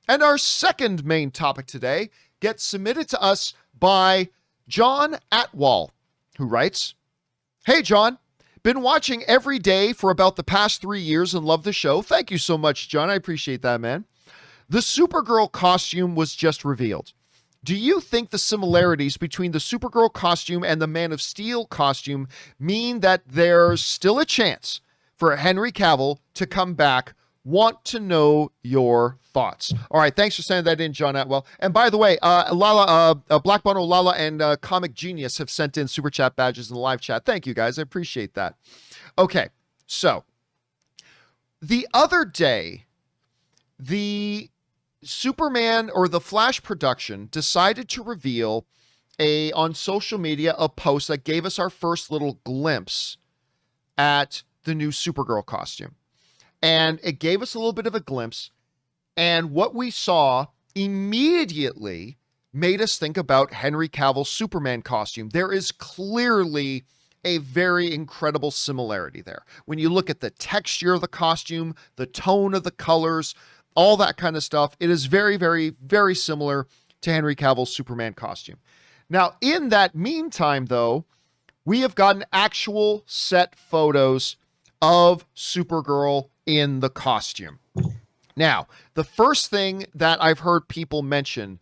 And our second main topic today gets submitted to us by John Atwal, who writes, "Hey, John. Been watching every day for about the past 3 years and love the show." Thank you so much, John. I appreciate that, man. "The Supergirl costume was just revealed. Do you think the similarities between the Supergirl costume and the Man of Steel costume mean that there's still a chance for Henry Cavill to come back? Want to know your thoughts." All right, thanks for sending that in, John Atwell. And by the way, Black Bono Lala and Comic Genius have sent in super chat badges in the live chat. Thank you, guys. I appreciate that. Okay, so the other day, the Superman or the Flash production decided to reveal on social media a post that gave us our first little glimpse at the new Supergirl costume. And it gave us a little bit of a glimpse. And what we saw immediately made us think about Henry Cavill's Superman costume. There is clearly a very incredible similarity there. When you look at the texture of the costume, the tone of the colors, all that kind of stuff, it is very, very, very similar to Henry Cavill's Superman costume. Now, in that meantime, though, we have gotten actual set photos of Supergirl in the costume. Now, the first thing that I've heard people mention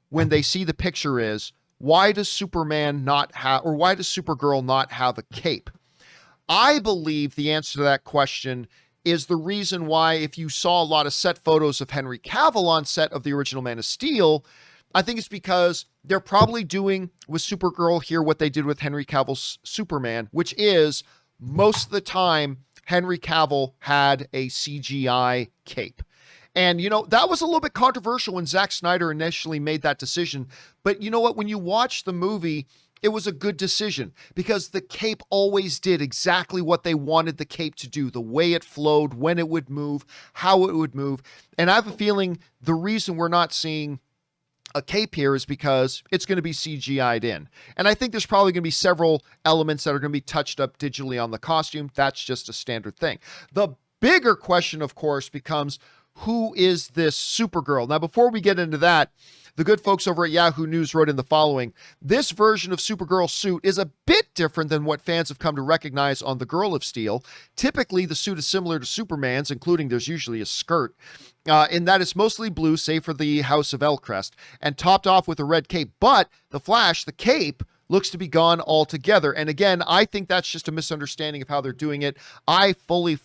when they see the picture is, why does Superman not have, or why does Supergirl not have a cape? I believe the answer to that question is the reason why, if you saw a lot of set photos of Henry Cavill on set of the original Man of Steel, I think it's because they're probably doing with Supergirl here what they did with Henry Cavill's Superman, which is most of the time Henry Cavill had a CGI cape. And, you know, that was a little bit controversial when Zack Snyder initially made that decision. But you know what? When you watch the movie, it was a good decision because the cape always did exactly what they wanted the cape to do, the way it flowed, when it would move, how it would move. And I have a feeling the reason we're not seeing a cape here is because it's going to be CGI'd in. And I think there's probably going to be several elements that are going to be touched up digitally on the costume. That's just a standard thing. The bigger question, of course, becomes, who is this Supergirl? Now, before we get into that, the good folks over at Yahoo News wrote in the following: "This version of Supergirl's suit is a bit different than what fans have come to recognize on the Girl of Steel. Typically, the suit is similar to Superman's, including there's usually a skirt, in that it's mostly blue, save for the House of Elcrest, and topped off with a red cape. But the Flash, the cape, looks to be gone altogether." And again, I think that's just a misunderstanding of how they're doing it. I fully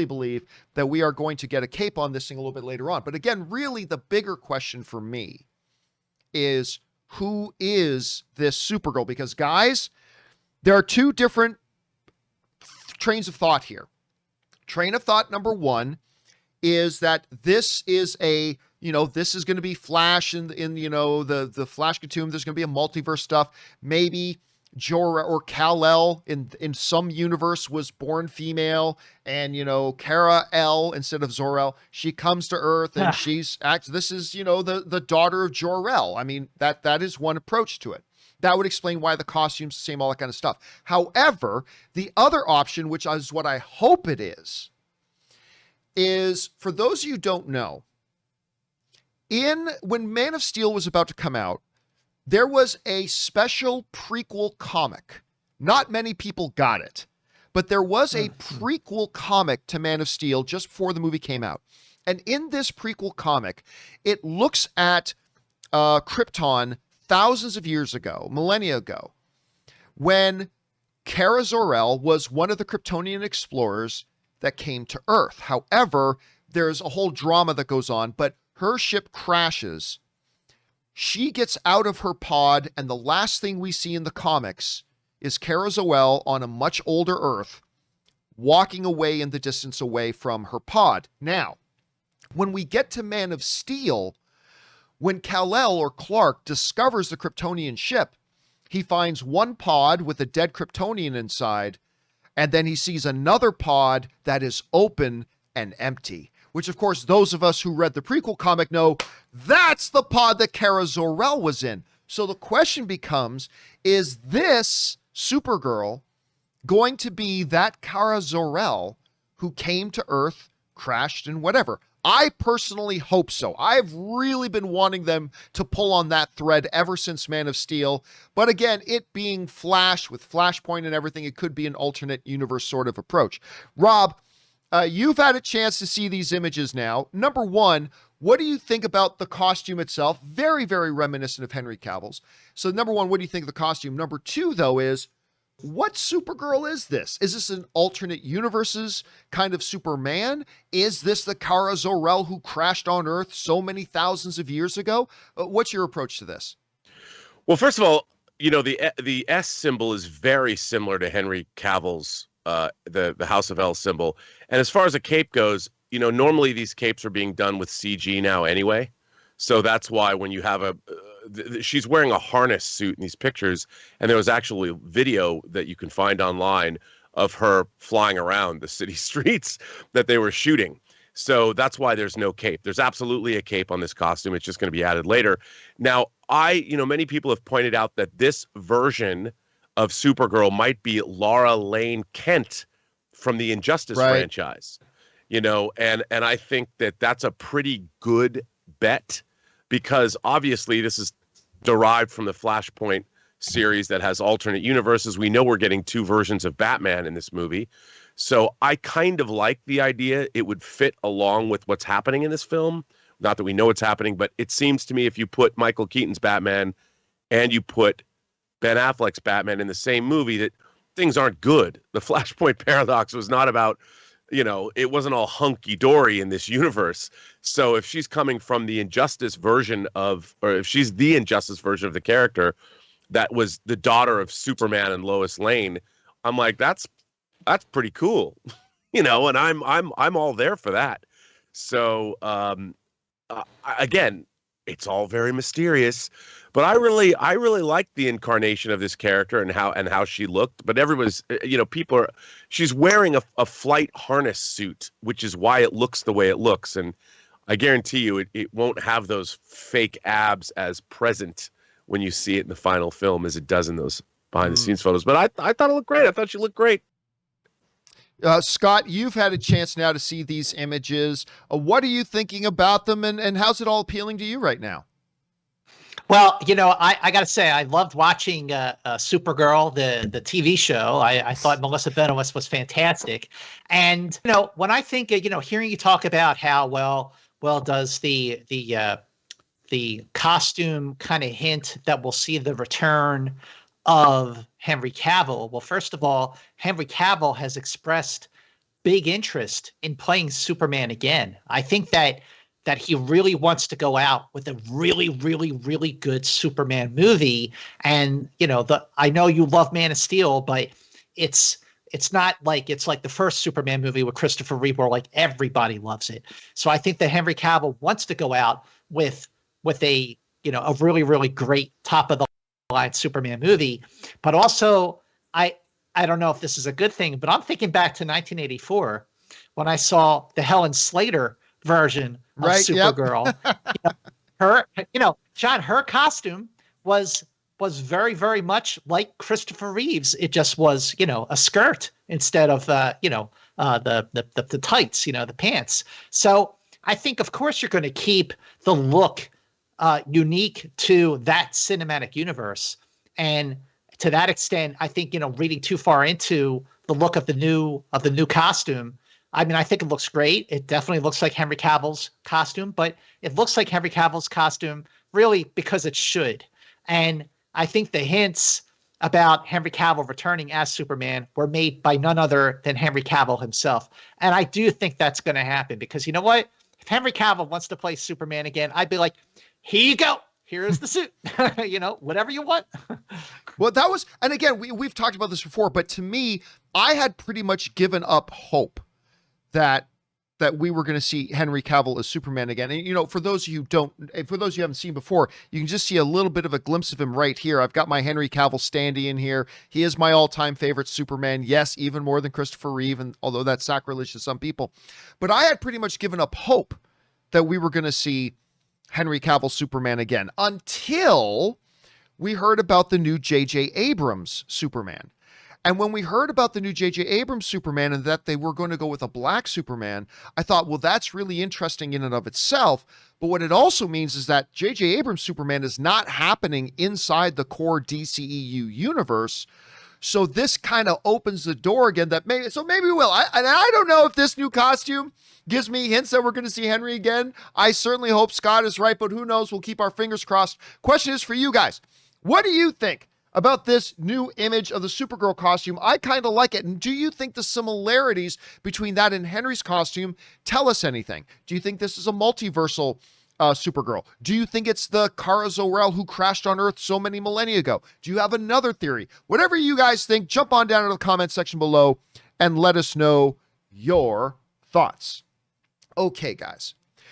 believe that we are going to get a cape on this thing a little bit later on. But again, really the bigger question for me is, who is this Supergirl? Because guys, there are two different trains of thought here. Train of thought number one is that this is a, this is going to be Flash in the Flash Costume. There's going to be a multiverse stuff. Maybe Jor or Kal-El in some universe was born female, and Kara-El instead of Zor-El, she comes to Earth and this is the daughter of Jor-El. I mean, that is one approach to it. That would explain why the costume's the same, all that kind of stuff. However, the other option, which is what I hope it is for those of you who don't know, when Man of Steel was about to come out, there was a special prequel comic. Not many people got it, but there was a prequel comic to Man of Steel just before the movie came out. And in this prequel comic, it looks at Krypton thousands of years ago, millennia ago, when Kara Zor-El was one of the Kryptonian explorers that came to Earth. However, there's a whole drama that goes on, but her ship crashes. She gets out of her pod, and the last thing we see in the comics is Kara Zor-El on a much older Earth, walking away in the distance away from her pod. Now, when we get to Man of Steel, when Kal-El or Clark discovers the Kryptonian ship, he finds one pod with a dead Kryptonian inside, and then he sees another pod that is open and empty. Which, of course, those of us who read the prequel comic know that's the pod that Kara Zor-El was in. So the question becomes, is this Supergirl going to be that Kara Zor-El who came to Earth, crashed, and whatever? I personally hope so. I've really been wanting them to pull on that thread ever since Man of Steel. But again, it being Flash with Flashpoint and everything, it could be an alternate universe sort of approach. Rob, you've had a chance to see these images now. Number one, what do you think about the costume itself? Very, very reminiscent of Henry Cavill's. So number one, what do you think of the costume? Number two, though, is what Supergirl is this? Is this an alternate universes kind of Superman? Is this the Kara Zor-El who crashed on Earth so many thousands of years ago? What's your approach to this? Well, first of all, the S symbol is very similar to Henry Cavill's the House of L symbol. And as far as a cape goes, normally these capes are being done with CG now anyway. So that's why when you have she's wearing a harness suit in these pictures, and there was actually video that you can find online of her flying around the city streets that they were shooting. So that's why there's no cape. There's absolutely a cape on this costume. It's just going to be added later. Now, many people have pointed out that this version of Supergirl might be Laura Lane Kent from the Injustice franchise, and I think that that's a pretty good bet, because obviously this is derived from the Flashpoint series that has alternate universes. We know we're getting two versions of Batman in this movie. So I kind of like the idea. It would fit along with what's happening in this film. Not that we know what's happening, but it seems to me if you put Michael Keaton's Batman and you put Ben Affleck's Batman in the same movie, that things aren't good. The Flashpoint paradox was not about, it wasn't all hunky-dory in this universe. So if she's coming from the Injustice version or if she's the Injustice version of the character that was the daughter of Superman and Lois Lane, I'm like, that's pretty cool, and I'm all there for that. So again, it's all very mysterious, but I really like the incarnation of this character and how she looked. But everyone's, she's wearing a flight harness suit, which is why it looks the way it looks. And I guarantee you it won't have those fake abs as present when you see it in the final film as it does in those behind the scenes photos. But I thought it looked great. I thought she looked great. Scott, you've had a chance now to see these images. What are you thinking about them, and how's it all appealing to you right now? Well, I got to say, I loved watching Supergirl, the TV show. I thought Melissa Benoist was fantastic. And, when I think, hearing you talk about how well does the costume kind of hint that we'll see the return of Henry Cavill. Well, first of all, Henry Cavill has expressed big interest in playing Superman again. I think that he really wants to go out with a really, really, really good Superman movie. And, I know you love Man of Steel, but it's not like it's like the first Superman movie with Christopher Reeve where like everybody loves it. So I think that Henry Cavill wants to go out with a really, really great top of the line Superman movie. But also I don't know if this is a good thing, but I'm thinking back to 1984 when I saw the Helen Slater version of Supergirl. Yep. John, her costume was very, very much like Christopher Reeve's. It just was, a skirt instead of the tights, the pants. So I think, of course, you're going to keep the look unique to that cinematic universe. And to that extent, I think, reading too far into the look of the new costume, I mean, I think it looks great. It definitely looks like Henry Cavill's costume, but it looks like Henry Cavill's costume really because it should. And I think the hints about Henry Cavill returning as Superman were made by none other than Henry Cavill himself. And I do think that's going to happen because you know what? If Henry Cavill wants to play Superman again, I'd be like, here you go. Here's the suit, whatever you want. Well, that was, and again, we've talked about this before, but to me, I had pretty much given up hope that we were going to see Henry Cavill as Superman again. And, for those of you who haven't seen before, you can just see a little bit of a glimpse of him right here. I've got my Henry Cavill standee in here. He is my all-time favorite Superman. Yes, even more than Christopher Reeve, and although that's sacrilege to some people. But I had pretty much given up hope that we were going to see Henry Cavill Superman again until we heard about the new J Abrams Superman. And when we heard about the new J Abrams Superman and that they were going to go with a black Superman, I thought, well, that's really interesting in and of itself. But what it also means is that J Abrams Superman is not happening inside the core DCEU universe. So this kind of opens the door again that maybe we will. I don't know if this new costume gives me hints that we're going to see Henry again. I certainly hope Scott is right, but who knows? We'll keep our fingers crossed. Question is for you guys. What do you think about this new image of the Supergirl costume? I kind of like it. And do you think the similarities between that and Henry's costume tell us anything? Do you think this is a multiversal Supergirl? Do you think it's the Kara Zor-El who crashed on Earth so many millennia ago? Do you have another theory? Whatever you guys think, jump on down to the comment section below and let us know your thoughts. Okay, guys,